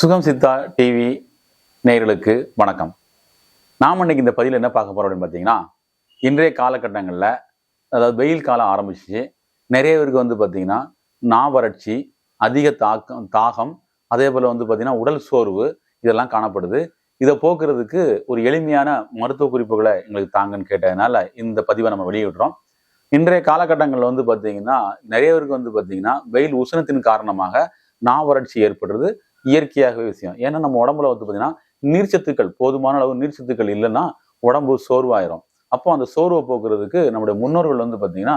சுகம் சித்தா டிவி நேயர்களுக்கு வணக்கம். நாம் இன்னைக்கு இந்த பதிவில் என்ன பார்க்க போறோம் அப்படின்னு பார்த்தீங்கன்னா, இன்றைய காலகட்டங்களில் அதாவது வெயில் காலம் ஆரம்பிச்சு நிறைய பேருக்கு பார்த்தீங்கன்னா நாவறட்சி, அதிக தாகம், அதே போல் பார்த்தீங்கன்னா உடல் சோர்வு இதெல்லாம் காணப்படுது. இதை போக்குறதுக்கு ஒரு எளிமையான மருத்துவ குறிப்புகளை எங்களுக்கு தாங்கன்னு கேட்டதுனால இந்த பதிவை நம்ம வெளியிடுறோம். இன்றைய காலகட்டங்களில் பார்த்தீங்கன்னா நிறைய பேருக்கு பார்த்தீங்கன்னா வெயில் உஷ்ணத்தின் காரணமாக நாவறட்சி ஏற்படுறது இயற்கையாகவே விஷயம். ஏன்னா நம்ம உடம்புல பார்த்தீங்கன்னா நீர்ச்சத்துக்கள், போதுமான அளவு நீர்ச்சத்துக்கள் இல்லைன்னா உடம்பு சோர்வாயிரும். அப்போ அந்த சோர்வை போக்குறதுக்கு நம்முடைய முன்னோர்கள் பார்த்தீங்கன்னா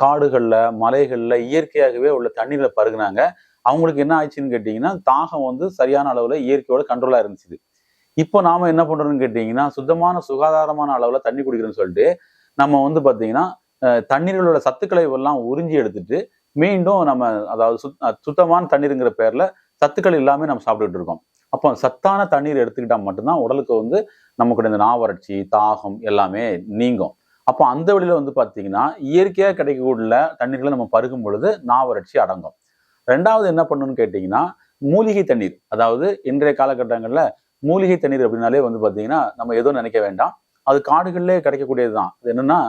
காடுகள்ல, மலைகள்ல இயற்கையாகவே உள்ள தண்ணீரை பருகுனாங்க. அவங்களுக்கு என்ன ஆயிடுச்சுன்னு கேட்டீங்கன்னா தாகம் சரியான அளவுல இயற்கையோட கண்ட்ரோலா இருந்துச்சு. இப்போ நாம என்ன பண்றோம்னு கேட்டீங்கன்னா சுத்தமான சுகாதாரமான அளவுல தண்ணி குடிக்கிறோம்னு சொல்லிட்டு நம்ம பார்த்தீங்கன்னா தண்ணீர்களோட சத்துக்களை எல்லாம் உறிஞ்சி எடுத்துட்டு மீண்டும் நம்ம அதாவது சுத்தமான தண்ணீருங்கிற பேர்ல சத்துக்கள் எல்லாமே நம்ம சாப்பிட்டுட்டு இருக்கோம். அப்போ சத்தான தண்ணீர் எடுத்துக்கிட்டா மட்டும்தான் உடலுக்கு நமக்கு இந்த நாவறட்சி, தாகம் எல்லாமே நீங்கும். அப்போ அந்த வழியில பார்த்தீங்கன்னா இயற்கையாக கிடைக்கக்கூடிய தண்ணீர்களை நம்ம பருகும் பொழுது நாவறட்சி அடங்கும். ரெண்டாவது என்ன பண்ணணும்னு கேட்டீங்கன்னா மூலிகை தண்ணீர். அதாவது இன்றைய காலகட்டங்களில் மூலிகை தண்ணீர் அப்படின்னாலே பார்த்தீங்கன்னா நம்ம எதுவும் நினைக்க வேண்டாம். அது காடுகளிலே கிடைக்கக்கூடியது தான். அது என்னன்னா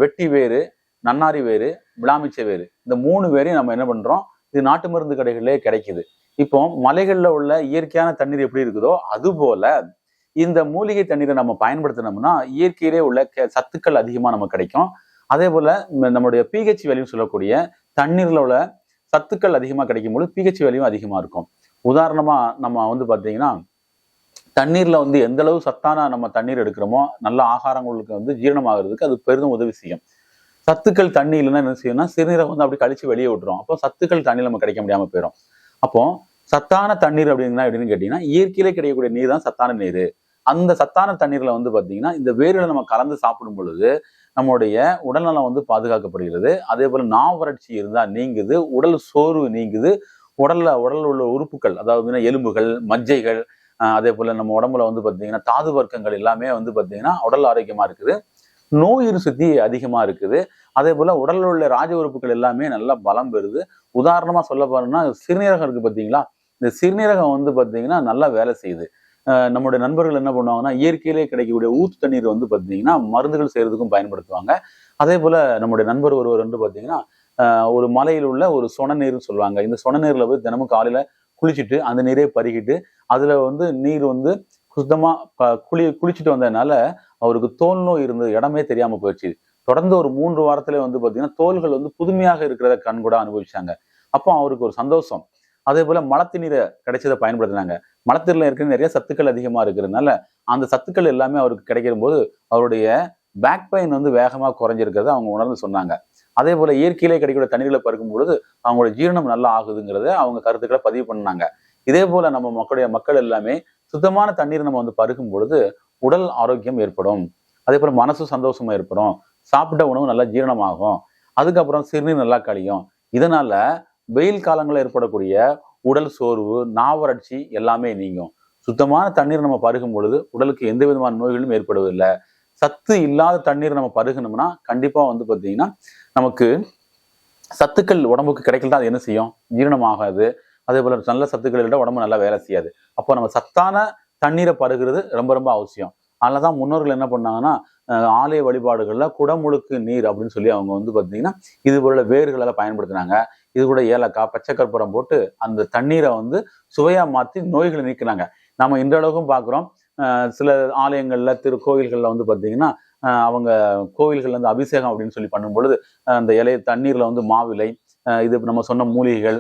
வெட்டி வேறு, நன்னாரி வேறு, விளாமிச்சை வேறு, இந்த 3 வேரையும் நம்ம என்ன பண்றோம், இது நாட்டு மருந்து கடைகளிலே கிடைக்குது. இப்போ மலைகள்ல உள்ள இயற்கையான தண்ணீர் எப்படி இருக்குதோ அது போல இந்த மூலிகை தண்ணீரை நம்ம பயன்படுத்தினோம்னா இயற்கையிலே உள்ள சத்துக்கள் அதிகமா நமக்கு கிடைக்கும். அதே போல நம்முடைய பிஹெச் வேல்யூ சொல்லக்கூடிய தண்ணீர்ல உள்ள சத்துக்கள் அதிகமா கிடைக்கும் போது பிஹெச் வேல்யூ அதிகமா இருக்கும். உதாரணமா நம்ம பாத்தீங்கன்னா தண்ணீர்ல எந்த அளவு சத்தான நம்ம தண்ணீர் எடுக்கிறோமோ நல்ல ஆகாரங்களுக்கு ஜீரணமாகிறதுக்கு அது பெரிதும் உதவி செய்யும். சத்துக்கள் தண்ணி இல்லைன்னா என்ன செய்யணும்னா சிறுநீரகம் அப்படி கழிச்சு வெளியே விட்டுரும். அப்போ சத்துக்கள் தண்ணி நம்ம கிடைக்க முடியாம போயிடும். அப்போ சத்தான தண்ணீர் அப்படின்னு கேட்டீங்கன்னா இயற்கையிலே கிடைக்கக்கூடிய நீர் தான் சத்தான நீர். அந்த சத்தான தண்ணீர்ல பாத்தீங்கன்னா இந்த வேர்களை நம்ம கலந்து சாப்பிடும் பொழுது நம்முடைய உடல்நலம் பாதுகாக்கப்படுகிறது. அதே போல நாவறட்சி இருந்தா நீங்குது, உடல் சோர்வு நீங்குது, உடல்ல உள்ள உறுப்புகள் அதாவது எலும்புகள், மஜ்ஜைகள், அதே போல நம்ம உடம்புல பாத்தீங்கன்னா தாது வர்க்கங்கள் எல்லாமே பாத்தீங்கன்னா உடல் ஆரோக்கியமா இருக்குது. நோய் சக்தி அதிகமா இருக்குது. அதே போல உடலில் உள்ள ராஜ உறுப்புகள் எல்லாமே நல்லா பலம் பெறுது. உதாரணமா சொல்ல போறோம்னா சிறுநீரகம் இருக்கு பார்த்தீங்களா, இந்த சிறுநீரகம் பார்த்தீங்கன்னா நல்லா வேலை செய்யுது. நம்முடைய நண்பர்கள் என்ன பண்ணுவாங்கன்னா இயற்கையிலே கிடைக்கக்கூடிய ஊத்து தண்ணீர் பார்த்தீங்கன்னா மருந்துகள் செய்யறதுக்கும் பயன்படுத்துவாங்க. அதே போல நம்முடைய நண்பர் ஒருவர் பார்த்தீங்கன்னா ஒரு மலையில் உள்ள ஒரு சொன நீர்னு சொல்லுவாங்க. இந்த சொன நீர்ல போய் தினமும் காலையில குளிச்சுட்டு அந்த நீரை பருகிட்டு அதுல நீர் சுத்தமா குளிச்சுட்டு வந்ததுனால அவருக்கு தோல் நோய் இருந்தது இடமே தெரியாம போயிடுச்சு. தொடர்ந்து ஒரு 3 வாரத்திலே பாத்தீங்கன்னா தோள்கள் புதுமையாக இருக்கிறத கண் கூட அனுபவிச்சாங்க. அப்போ அவருக்கு ஒரு சந்தோஷம். அதே போல மலத்து நீரை கிடைச்சதை பயன்படுத்தினாங்க. மலத்தீர்ல இருக்கிற நிறைய சத்துக்கள் அதிகமா இருக்கிறதுனால அந்த சத்துக்கள் எல்லாமே அவருக்கு கிடைக்கிற போது அவருடைய பேக் பெயின் வேகமா குறைஞ்சிருக்கிறத அவங்க உணர்ந்து சொன்னாங்க. அதே போல இயற்கையிலே கிடைக்கிற தண்ணீர்களை பருக்கும் பொழுது அவங்களோட ஜீரணம் நல்லா ஆகுதுங்கிறத அவங்க கருத்துக்களை பதிவு பண்ணாங்க. இதே போல நம்ம மக்கள் எல்லாமே சுத்தமான தண்ணீர் நம்ம பருகும் பொழுது உடல் ஆரோக்கியம் ஏற்படும். அதே போல மனசு சந்தோஷமா ஏற்படும். சாப்பிட்ட உணவு நல்லா ஜீரணமாகும். அதுக்கப்புறம் சிறுநீர் நல்லா கழியும். இதனால வெயில் காலங்களில் ஏற்படக்கூடிய உடல் சோர்வு, நாவறட்சி எல்லாமே நீங்கும். சுத்தமான தண்ணீர் நம்ம பருகும் பொழுது உடலுக்கு எந்த விதமான நோய்களும் ஏற்படுவதில்லை. சத்து இல்லாத தண்ணீர் நம்ம பருகணும்னா கண்டிப்பா பார்த்தீங்கன்னா நமக்கு சத்துக்கள் உடம்புக்கு கிடைக்கல, அது என்ன செய்யும், ஜீரணமாகாது. அதே போல நல்ல சத்துக்கள் உடம்பு நல்லா வேலை செய்யாது. அப்போ நம்ம சத்தான தண்ணீரை பருகிறது ரொம்ப ரொம்ப அவசியம். அதனாலதான் முன்னோர்கள் என்ன பண்ணாங்கன்னா ஆலய வழிபாடுகள்ல குடமுழுக்கு நீர் அப்படின்னு சொல்லி அவங்க பார்த்தீங்கன்னா இது போல வேர்களெல்லாம் பயன்படுத்தினாங்க. இது கூட ஏலக்காய், பச்சை கற்பூரம் போட்டு அந்த தண்ணீரை சுவையா மாற்றி நோய்களை நீக்கினாங்க. நம்ம இன்றளவுக்கும் பார்க்குறோம். சில ஆலயங்கள்ல திருக்கோயில்கள்ல பார்த்தீங்கன்னா அவங்க கோவில்கள்ல அபிஷேகம் அப்படின்னு சொல்லி பண்ணும் பொழுது அந்த இலைய தண்ணீர்ல மாவிலை, இது நம்ம சொன்ன மூலிகைகள்,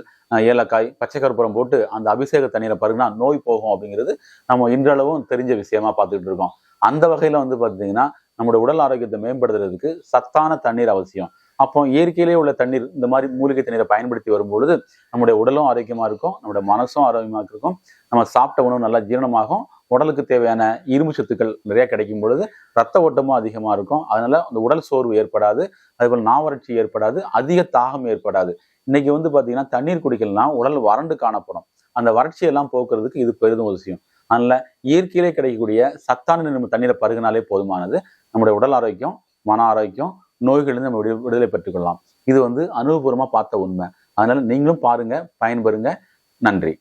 ஏலக்காய், பச்சை கற்பூரம் போட்டு அந்த அபிஷேக தண்ணீரை பருகுனா நோய் போகும் அப்படிங்கிறது நம்ம இன்றளவும் தெரிஞ்ச விஷயமா பார்த்துக்கிட்டு இருக்கோம். அந்த வகையில பார்த்தீங்கன்னா நம்மளோட உடல் ஆரோக்கியத்தை மேம்படுத்துறதுக்கு சத்தான தண்ணீர் அவசியம். அப்போ இயற்கையிலே உள்ள தண்ணீர், இந்த மாதிரி மூலிகை தண்ணீரை பயன்படுத்தி வரும்பொழுது நம்முடைய உடலும் ஆரோக்கியமா இருக்கும், நம்முடைய மனசும் ஆரோக்கியமா இருக்கும், நம்ம சாப்பிட்ட உணவு நல்லா ஜீரணமாகும், உடலுக்கு தேவையான இரும்பு சத்துக்கள் நிறைய கிடைக்கும் பொழுது ரத்த ஓட்டமும் அதிகமா இருக்கும். அதனால அந்த உடல் சோர்வு ஏற்படாது. அதேபோல் நாவறட்சி ஏற்படாது, அதிக தாகம் ஏற்படாது. இன்னைக்கு பார்த்தீங்கன்னா தண்ணீர் குடிக்கலாம் உடல் வறண்டு காணப்படும். அந்த வறட்சியெல்லாம் போக்குறதுக்கு இது பெரிதும் அவசியம். அதனால இயற்கையிலே கிடைக்கக்கூடிய சத்தான நம்ம தண்ணீரை பருகினாலே போதுமானது. நம்முடைய உடல் ஆரோக்கியம், மன ஆரோக்கியம், நோய்களிலிருந்து நம்ம விடுதலை பெற்றுக் கொள்ளலாம். இது அனுபவபூர்வமா பார்த்த உண்மை. அதனால நீங்களும் பாருங்க, பயன்பெறுங்க. நன்றி.